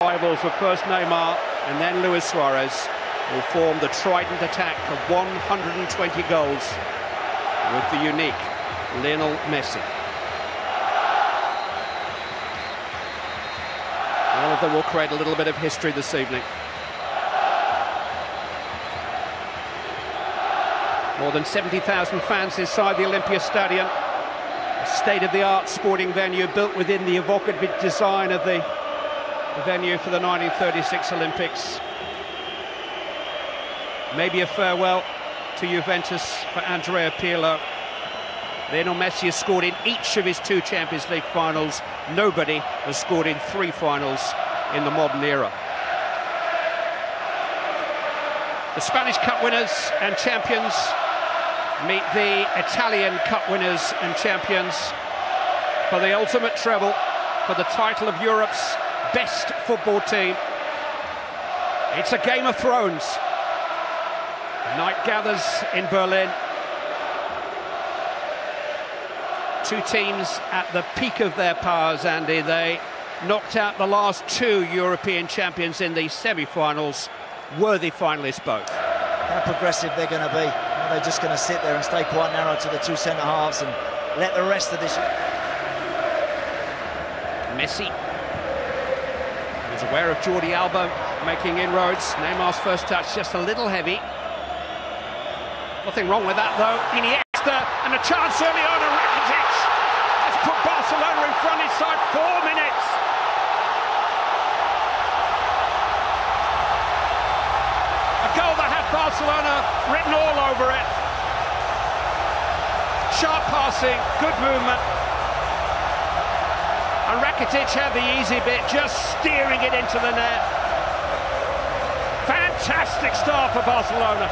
Rivals of first Neymar and then Luis Suarez will form the trident attack of 120 goals with the unique Lionel Messi. All of them will create a little bit of history this evening. More than 70,000 fans inside the Olympia Stadium, a state-of-the-art sporting venue built within the evocative design of the venue for the 1936 Olympics. Maybe a farewell to Juventus for Andrea Pirlo. Lionel Messi has scored in each of his 2 Champions League finals. Nobody has scored in 3 finals in the modern era. The Spanish Cup winners and champions meet the Italian Cup winners and champions for the ultimate treble, for the title of Europe's best football team. It's a Game of Thrones. Night gathers in Berlin. 2 teams at the peak of their powers, Andy. They knocked out the last 2 European champions in the semi-finals. Worthy finalists both. How progressive they're going to be. Are they just going to sit there and stay quite narrow to the 2 centre-halves and let the rest of this... Messi is aware of Jordi Alba making inroads. Neymar's first touch just a little heavy. Nothing wrong with that though. Iniesta, and a chance early on, and Rakitic has put Barcelona in front inside 4 minutes. A goal that had Barcelona written all over it. Sharp passing, good movement. And Rakitic had the easy bit, just steering it into the net. Fantastic start for Barcelona.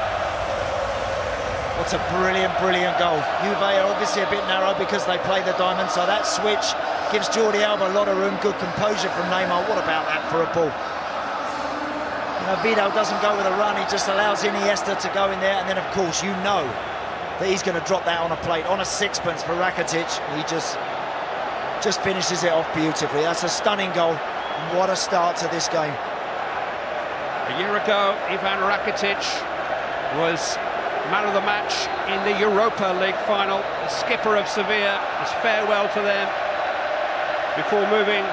What's a brilliant, brilliant goal. Juve are obviously a bit narrow because they play the diamond, so that switch gives Jordi Alba a lot of room. Good composure from Neymar. What about that for a ball? You know, Vidal doesn't go with a run, he just allows Iniesta to go in there, and then of course you know that he's going to drop that on a plate, on a sixpence for Rakitic. He just finishes it off beautifully. That's a stunning goal, and what a start to this game. A year ago, Ivan Rakitic was man of the match in the Europa League final. The skipper of Sevilla, his farewell to them before moving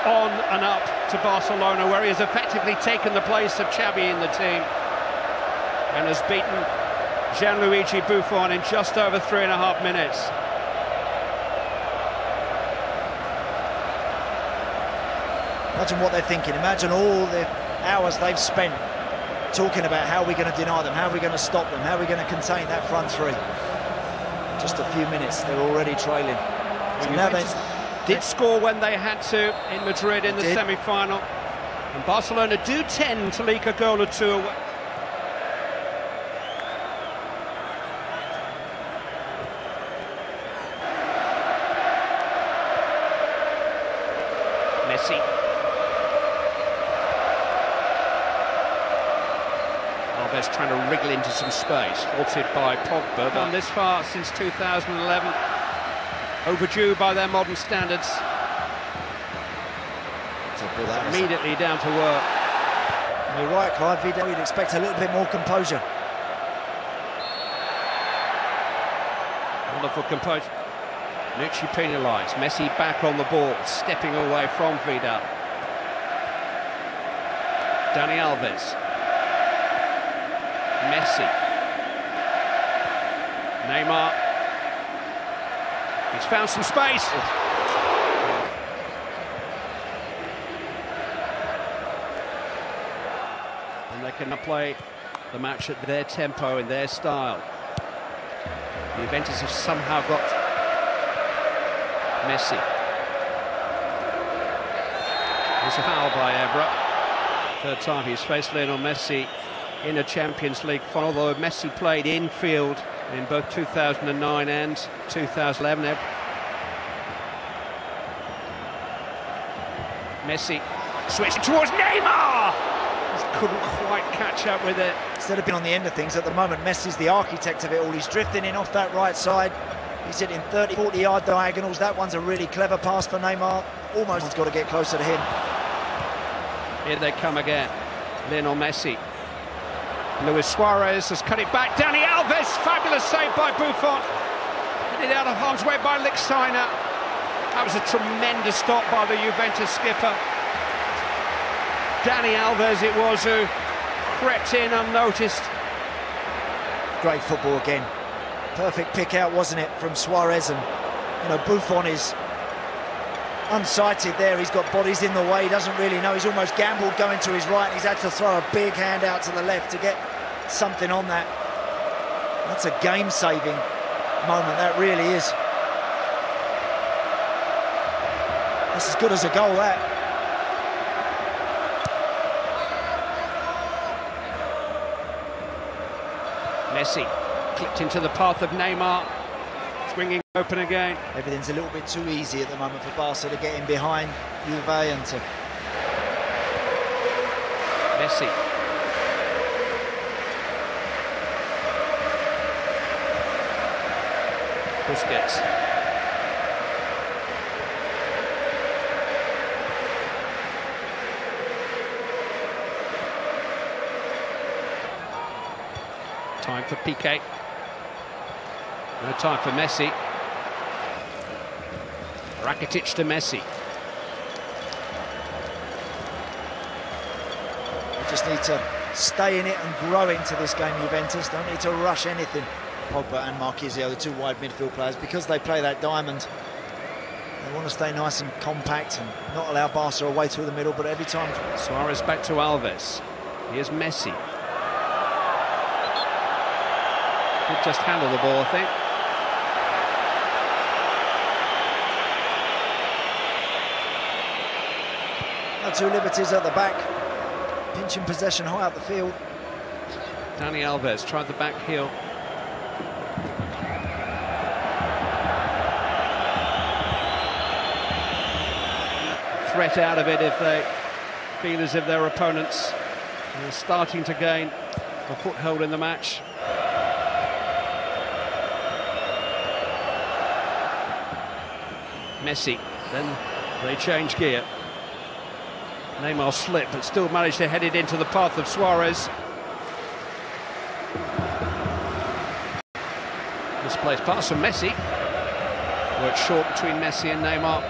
on and up to Barcelona, where he has effectively taken the place of Xavi in the team and has beaten Gianluigi Buffon in just over 3.5 minutes. Imagine what they're thinking. Imagine all the hours they've spent talking about how we're going to deny them, how we're going to stop them, how we're going to contain that front 3. Just a few minutes, they're already trailing. So now they did score when they had to in Madrid in the semi-final, and Barcelona do tend to leak a goal or 2 away. Messi. Alves trying to wriggle into some space, halted by Pogba. Gone this far since 2011. Overdue by their modern standards. Immediately down to work. You're right, Clive. You'd expect a little bit more composure. Wonderful composure. Nucci penalised. Messi back on the ball, stepping away from Vidal. Dani Alves. Messi. Neymar. He's found some space. And they can play the match at their tempo and their style. The Juventus have somehow got Messi. There's a foul by Evra. 3rd time he's faced Lionel Messi in a Champions League final, although Messi played infield in both 2009 and 2011. Messi switched towards Neymar! Just couldn't quite catch up with it. Instead of being on the end of things, at the moment Messi's the architect of it all. He's drifting in off that right side. He's hitting 30-40 yard diagonals. That one's a really clever pass for Neymar. Almost got to get closer to him. Here they come again. Lionel Messi. Luis Suarez has cut it back. Dani Alves, fabulous save by Buffon. Headed out of harm's way by Lichtsteiner. That was a tremendous stop by the Juventus skipper. Dani Alves it was who crept in unnoticed. Great football again. Perfect pick out, wasn't it, from Suarez? And you know, Buffon is unsighted there. He's got bodies in the way. He doesn't really know. He's almost gambled going to his right. He's had to throw a big hand out to the left to get something on that. That's a game-saving moment. That really is. That's as good as a goal, that. Messi clipped into the path of Neymar. Swinging open again. Everything's a little bit too easy at the moment for Barca to get in behind Juve and to... Messi. Busquets. Time for Piqué. No time for Messi. Rakitic to Messi. They just need to stay in it and grow into this game, Juventus. Don't need to rush anything. Pogba and Marquisio, the two wide midfield players, because they play that diamond, they want to stay nice and compact and not allow Barca away through the middle, but every time... Suarez back to Alves. Here's Messi. Could just handle the ball, I think. Two liberties at the back, pinching possession high up the field. Dani Alves tried the back heel. Threat out of it if they feel as if their opponents are starting to gain a foothold in the match. Messi, then they change gear. Neymar slipped, but still managed to head it into the path of Suarez. Misplaced pass from Messi. Worked short between Messi and Neymar.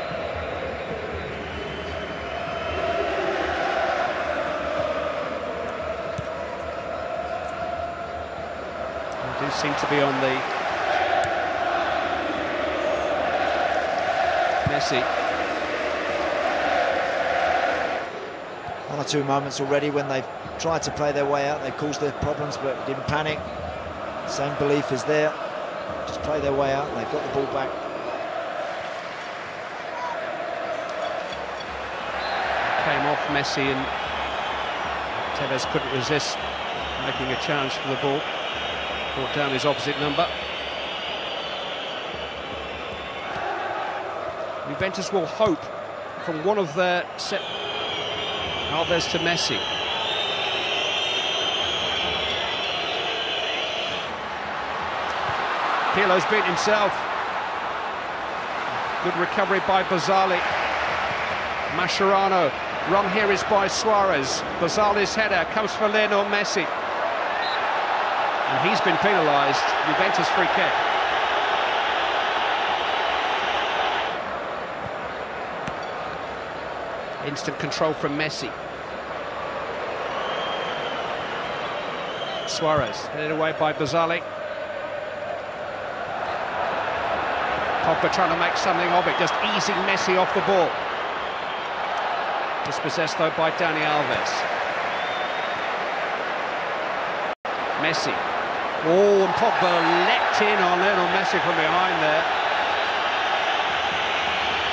They do seem to be on the... Messi. One or two moments already when they've tried to play their way out, they've caused their problems but didn't panic. Same belief is there. Just play their way out and they've got the ball back. Came off Messi and Tevez couldn't resist making a challenge for the ball. Brought down his opposite number. Juventus will hope from one of their set... Alves to Messi. Pirlo's beat himself. Good recovery by Barzali. Mascherano. Run here is by Suarez. Barzali's header comes for Lionel Messi. And he's been penalised. Juventus free kick. Instant control from Messi. Suarez headed away by Barzali. Pogba trying to make something of it, just easing Messi off the ball. Dispossessed though by Dani Alves. Messi. Oh, and Pogba leapt in on Lionel Messi from behind there.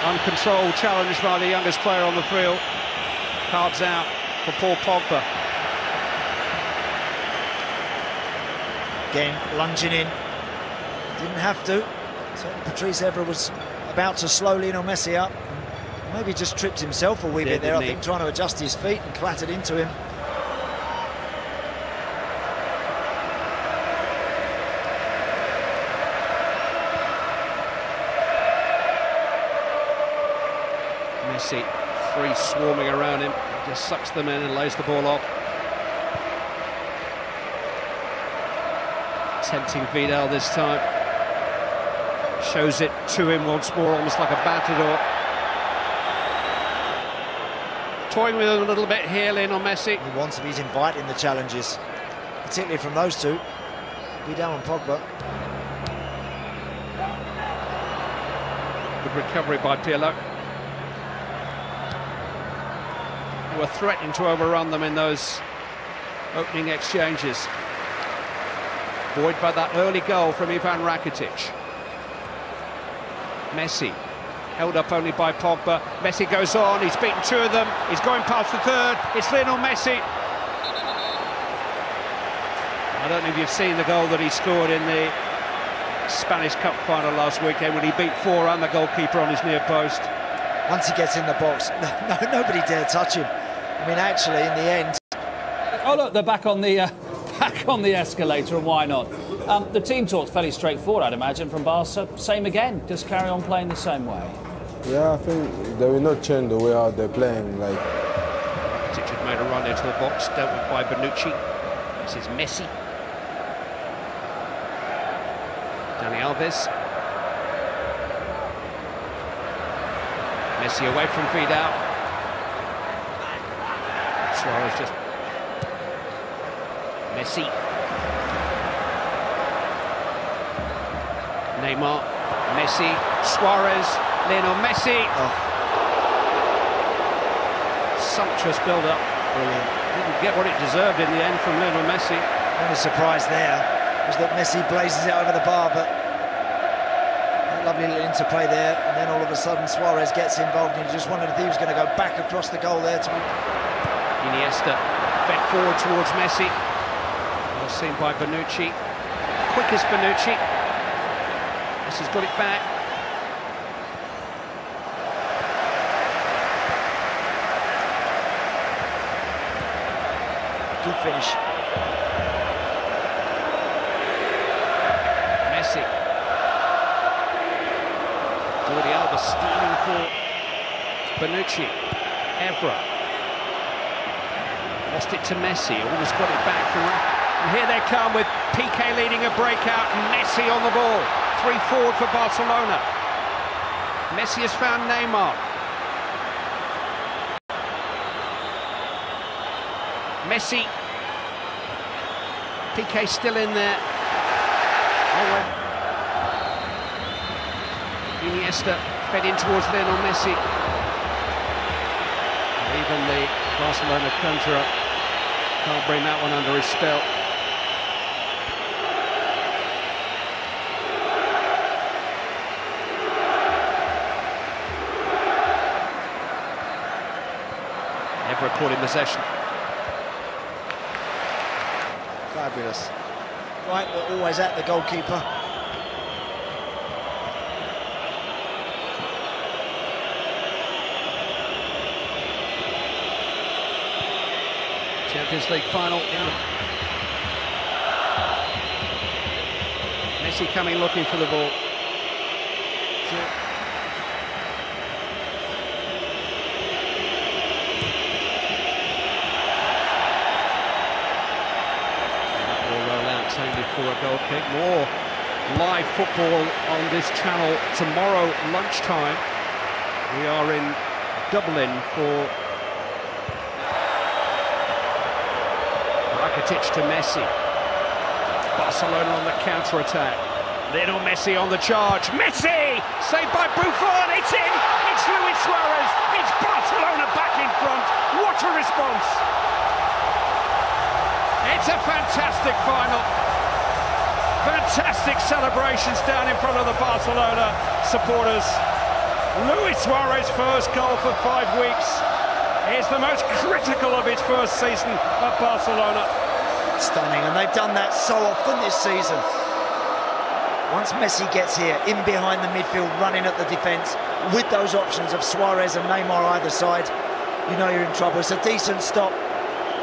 Uncontrolled challenge by the youngest player on the field. Cards out for Paul Pogba. Again, lunging in. Didn't have to. So Patrice Evra was about to slow Lionel Messi up. Maybe just tripped himself a wee bit there, I think, trying to adjust his feet and clattered into him. Messi Three swarming around him, just sucks them in and lays the ball off. Tempting Vidal this time. Shows it to him once more, almost like a matador. Toying with him a little bit here, Lionel Messi. He wants him, he's inviting the challenges, particularly from those two, Vidal and Pogba. Good recovery by Pirlo. They were threatening to overrun them in those opening exchanges. Buoyed by that early goal from Ivan Rakitic. Messi, held up only by Pogba. Messi goes on, he's beaten two of them, he's going past the third, it's Lionel Messi. I don't know if you've seen the goal that he scored in the Spanish Cup final last weekend when he beat four and the goalkeeper on his near post. Once he gets in the box, nobody dare touch him. I mean, actually, in the end... Oh, look, they're back on the escalator, and why not? The team talk's fairly straightforward, I'd imagine, from Barca. Same again, just carry on playing the same way. Yeah, I think they will not change the way how they're playing. Like, Rakitic had made a run into the box, dealt with by Bonucci. This is Messi. Dani Alves. Messi away from Vidal. Suarez just... Messi. Neymar. Messi. Suarez. Lionel Messi. Oh. Sumptuous build-up. Brilliant. Didn't get what it deserved in the end from Lionel Messi. The only surprise there was that Messi blazes it over the bar, but a lovely little interplay there, and then all of a sudden Suarez gets involved, and you just wondered if he was going to go back across the goal there to... Iniesta fed forward towards Messi. Well seen by Bonucci. Quickest Bonucci. Messi's got it back. Good finish. Messi. Jordi Alba steaming for Bonucci. Evra. Lost it to Messi, almost got it back from... And here they come with Piqué leading a breakout, Messi on the ball. 3 forward for Barcelona. Messi has found Neymar. Messi. Piqué still in there. Oh, Iniesta fed in towards Lionel Messi. Even the Barcelona conjurer can't bring that one under his spell. Never caught in possession. Fabulous. Right, but always at the goalkeeper. Champions League final. Messi coming looking for the ball. Only for a goal kick. More live football on this channel tomorrow lunchtime. We are in Dublin for Rakitic to Messi. Barcelona on the counter-attack. Lionel Messi on the charge. Messi! Saved by Buffon. It's in! It's Luis Suarez! It's Barcelona back in front. What a response! It's a fantastic final. Fantastic celebrations down in front of the Barcelona supporters. Luis Suarez first goal for 5 weeks. It's the most critical of his first season at Barcelona. Stunning, and they've done that so often this season. Once Messi gets here, in behind the midfield, running at the defence, with those options of Suarez and Neymar either side, you know you're in trouble. It's a decent stop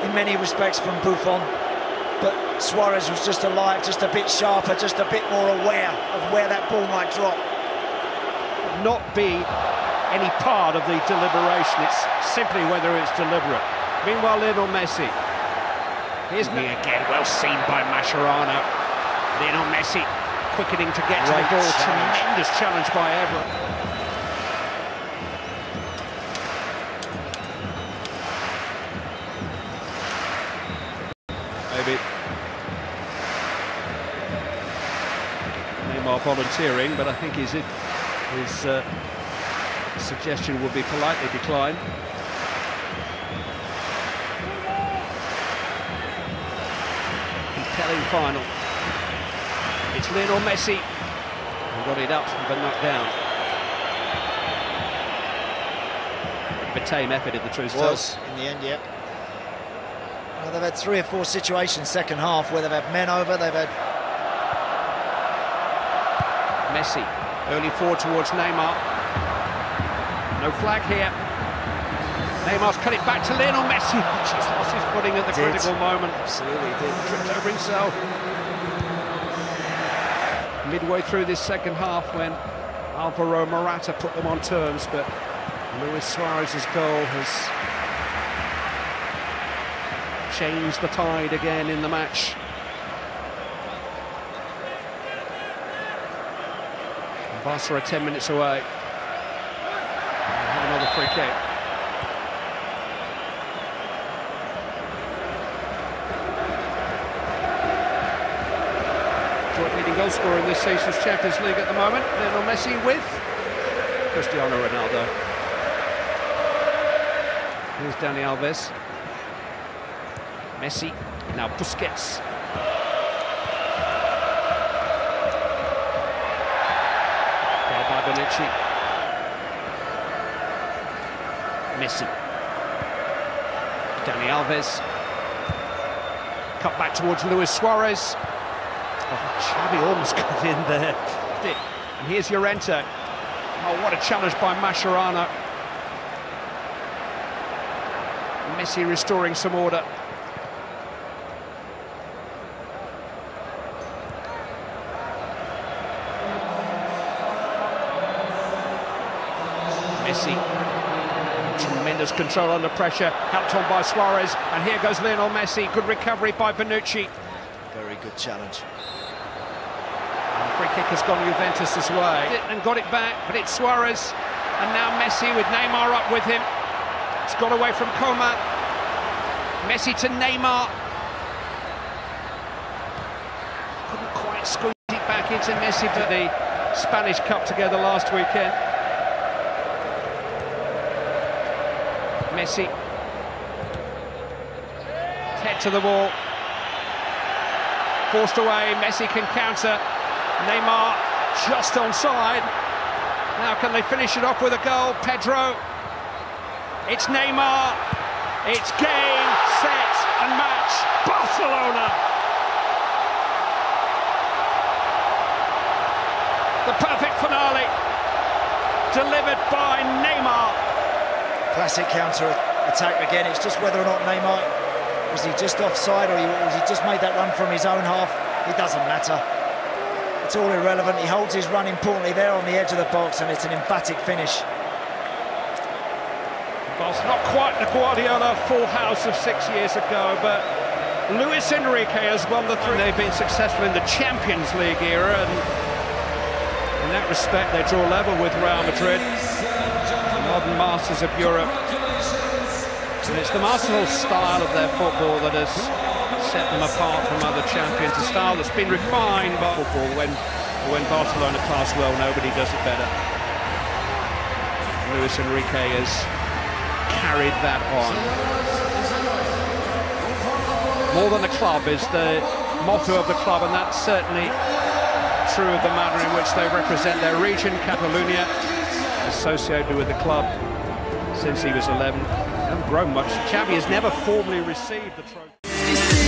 in many respects from Buffon, but Suarez was just alive, just a bit sharper, just a bit more aware of where that ball might drop. Not be any part of the deliberation. It's simply whether it's deliberate. Meanwhile, Lionel Messi. Here's me again, well seen by Mascherano. Lionel Messi quickening to get to the ball. Tremendous challenge by Everett. Maybe Neymar volunteering, but I think his suggestion would be politely declined. Compelling final. It's Lionel Messi who got it up but not down. A tame effort, if the truth was in the end, yeah. Well, they've had 3 or 4 situations second half where they've had men over, they've had... Messi, early forward towards Neymar. No flag here. Neymar's cut it back to Lionel Messi. Just lost his footing at the critical moment. Absolutely did. Tripped over himself. Midway through this second half when Alvaro Morata put them on terms, but Luis Suarez's goal has changed the tide again in the match. And Barca are 10 minutes away. They'll have another free kick. Joint leading goal scorer in this season's Champions League at the moment, Lionel Messi with Cristiano Ronaldo. Here's Dani Alves. Messi, now Busquets. Fouled by Bonucci. Messi. Dani Alves. Cut back towards Luis Suarez. Oh, Xavi almost got in there. And here's Llorente. Oh, what a challenge by Mascherano. Messi restoring some order. Messi, tremendous control under pressure, helped on by Suarez, and here goes Lionel Messi. Good recovery by Bonucci. Very good challenge. And the free kick has gone Juventus' way. And got it back, but it's Suarez, and now Messi with Neymar up with him. It's got away from Coma. Messi to Neymar. Couldn't quite squeeze it back into Messi, but the Spanish Cup together last weekend. Messi, head to the wall, forced away. Messi can counter. Neymar just onside. Now can they finish it off with a goal? Pedro. It's Neymar. It's game, set and match. Barcelona. The perfect finale delivered by Neymar. Classic counter-attack again. It's just whether or not Neymar, was he just offside or was he just made that run from his own half? It doesn't matter. It's all irrelevant. He holds his run importantly there on the edge of the box, and it's an emphatic finish. Well, it's not quite the Guardiola full house of 6 years ago, but Luis Enrique has won the 3. They've been successful in the Champions League era, and in that respect they draw level with Real Madrid, the modern masters of Europe. And it's the masterful style of their football that has set them apart from other champions, a style that's been refined by football. When Barcelona pass well, nobody does it better. Luis Enrique has carried that on. More than a club is the motto of the club, and that's certainly true of the manner in which they represent their region, Catalonia, associated with the club since he was 11. Hasn't grown much. Xavi has never formally received the trophy.